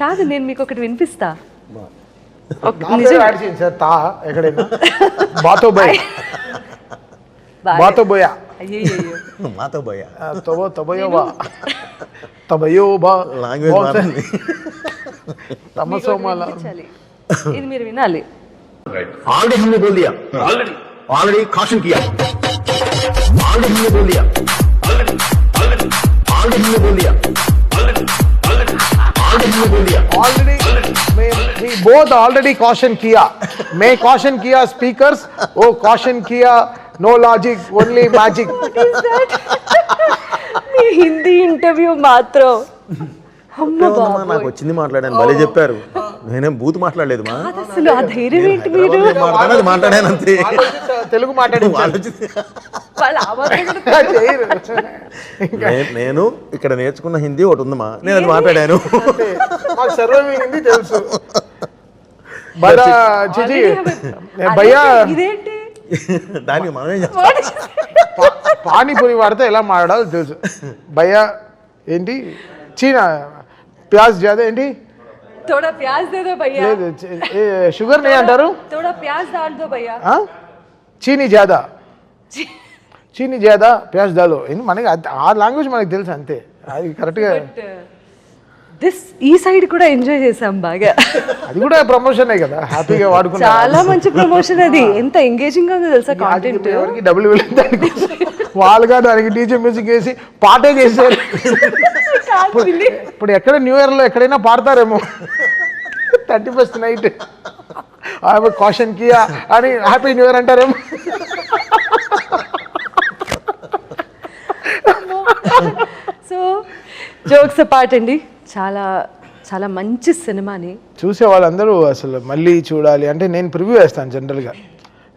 కాదు నేను మీకు ఒకటి వినిపిస్తా. సార్ తా ఎక్కడైనా బాతో బోయ్ బాతో బోయా మాతో భయ తబో తబయోబా తబయోబా లాంగ్వేజ్ తమసోమాల ఇది మీరు వినాలి. ऑलरेडी हमने बोल दिया ऑलरेडी कॉशन किया ऑलरेडी हमने बोल दिया ऑलरेडी हमने बोल दिया ऑलरेडी हमने बोल दिया already we both already caution किया. मैं caution किया speakers, वो caution किया no logic only magic. మీ హిందీ ఇంటర్వ్యూ మాత్రం అమ్మ బాబోయ్. నాకు వచ్చింది మాట్లాడాను భలే చెప్పారు. నేనేం బూత్ మాట్లాడలేదు మా అసలు ఆ ధైర్యం ఏంటి మీరు? మాట్లాడాను అంతే. తెలుగు మాట్లాడి వాళ్ళ ఆవాజం కూడా నేను ఇక్కడ నేర్చుకున్న హిందీ ఒకటి ఉందమ్మా, నేను అది మాట్లాడాను. మాకు సర్వం హిందీ తెలుసు. బడా చిచి భయ్యా ఇదేంటి దానికి మనమే చేస్తాం. పానీపూరి వాడితే ఎలా మాట్లాడాలో తెలుసు. భయ్యా ఏంటి చీనా ప్యాజ్ జాదా ఏంటి थोड़ा प्याज दे दो भैया. లేదు షుగర్ నే అంటారు. थोड़ा प्याज डाल दो भैया. చీనీ జాదా చీనీ జాదా ప్యాజ్ దాలో మనకి ఆ లాంగ్వేజ్ మనకి తెలుసు అంతే. అది కరెక్ట్గా ఈ సైడ్ కూడా ఎంజాయ్ చేసాం బాగా. అది కూడా ప్రమోషనే కదా, హ్యాపీగా వాడుకున్నాం. చాలా మంచి ప్రమోషన్ అది. ఎంత ఎంగేజింగ్ గా ఉందో తెలుసా కాంటెంట్. ఎవరికి డబ్బులు వెళ్ళింది దానికి, వాళ్ళుగా దానికి డీజే మ్యూజిక్ వేసి పాటే చేశారు. ఇప్పుడు ఎక్కడ న్యూ ఇయర్ లో ఎక్కడైనా పాడతారేమో 31st నైట్ కాషన్ కియా అని హ్యాపీ న్యూ ఇయర్ అంటారేమో. సో జోక్స్ అపార్ట్ అండి, చాలా చాలా మంచి సినిమాని చూసే వాళ్ళందరూ అసలు మళ్ళీ చూడాలి అంటే నేను ప్రివ్యూ వేస్తాను. జనరల్గా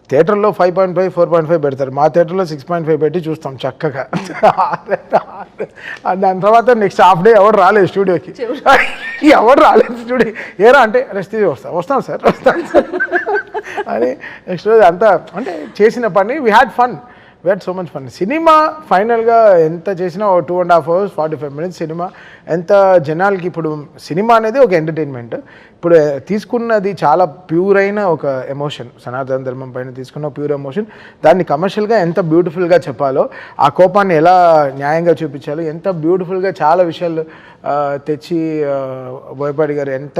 థియేటర్లో 5.5 4.5 పెడతారు, మా థియేటర్లో 6.5 పెట్టి చూస్తాం చక్కగా. దాని తర్వాత నెక్స్ట్ హాఫ్ డే ఎవరు రాలేదు స్టూడియోకి, ఎవరు రాలేదు స్టూడియో. ఏరా అంటే రెస్ట్ వస్తాం సార్ అని నెక్స్ట్ రోజు అంతా అంటే చేసిన పని we had fun, we had so much fun. Cinema ఫైనల్గా ఎంత చేసినా 2.5 hours 45 minutes సినిమా. ఎంత జనాలకి ఇప్పుడు సినిమా అనేది ఒక ఎంటర్టైన్మెంట్. ఇప్పుడు తీసుకున్నది చాలా ప్యూర్ అయిన ఒక ఎమోషన్, సనాతన ధర్మం పైన తీసుకున్న ప్యూర్ ఎమోషన్. దాన్ని కమర్షియల్గా ఎంత బ్యూటిఫుల్గా చెప్పాలో, ఆ కోపాన్ని ఎలా న్యాయంగా చూపించాలో, ఎంత బ్యూటిఫుల్గా చాలా విషయాలు తెచ్చి బోయపాటి గారు ఎంత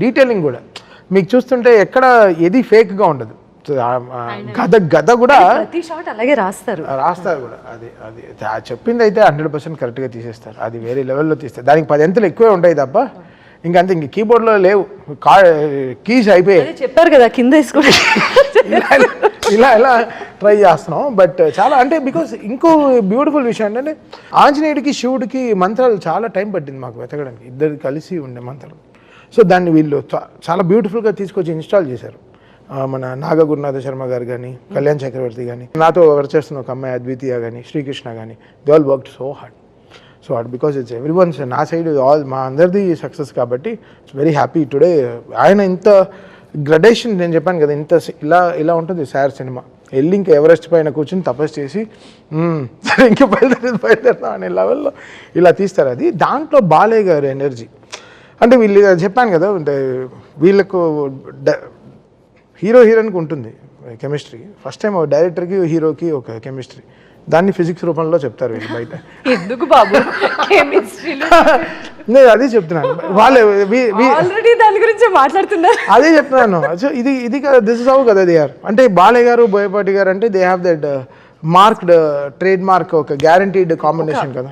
డీటెయిలింగ్ కూడా మీకు చూస్తుంటే ఎక్కడ ఏది ఫేక్గా ఉండదు. గద కూడా ప్రతి షాట్ అలాగే రాస్తారు కూడా. అది చెప్పింది అయితే 100% కరెక్ట్గా తీసేస్తారు. అది వేరే లెవెల్లో తీస్తారు. దానికి 10 అంతలు ఎక్కువే ఉంటాయి తప్ప ఇంకంతే. ఇంక కీబోర్డ్లో లేవు, కీస్ అయిపోయాయి. చెప్పారు కదా కింద వేసుకుంటే ఇలా ట్రై చేస్తున్నాం. బట్ చాలా అంటే బికాస్ ఇంకో బ్యూటిఫుల్ విషయం ఏంటంటే ఆంజనేయుడికి శివుడికి మంత్రాలు చాలా టైం పట్టింది మాకు వెతకడానికి. ఇద్దరు కలిసి ఉండే మంత్రాలు. సో దాన్ని వీళ్ళు చాలా బ్యూటిఫుల్గా తీసుకొచ్చి ఇన్స్టాల్ చేశారు. మన నాగ గురునాథ శర్మ గారు కానీ, కళ్యాణ్ చక్రవర్తి కానీ, నాతో వర్క్ చేస్తున్న ఒక అమ్మాయి అద్వితీయ కానీ, శ్రీకృష్ణ కానీ, they all worked so hard because it's every once నా సైడ్ ఆల్ మా అందరిది సక్సెస్ కాబట్టి ఇట్స్ వెరీ హ్యాపీ టుడే. ఆయన ఇంత గ్రడేషన్ నేను చెప్పాను కదా, ఇంత ఇలా ఉంటుంది సార్ సినిమా. వెళ్ళి ఇంకా ఎవరెస్ట్ పైన కూర్చొని తపస్సు చేసి సరే ఇంకా బయలుదేరుతాం అనే లెవెల్లో ఇలా తీస్తారు. అది దాంట్లో బాలయ్య గారు ఎనర్జీ అంటే వీళ్ళు చెప్పాను కదా, అంటే వీళ్ళకు హీరోయిన్కి ఉంటుంది కెమిస్ట్రీ. ఫస్ట్ టైం డైరెక్టర్కి హీరోకి ఒక కెమిస్ట్రీ, దాన్ని ఫిజిక్స్ రూపంలో చెప్తారు వీళ్ళు బయట. ఎందుకు బాబు నేను అదే చెప్తున్నాను, వాళ్ళే దాని గురించి మాట్లాడుతున్నారు. అదే చెప్తున్నాను. ఇది దిస్ ఇస్ హౌ కదా దే ఆర్. అంటే బాలయ్య గారు బోయపాటి గారు అంటే they have that marked trade mark, ఒక గ్యారంటీడ్ కాంబినేషన్ కదా.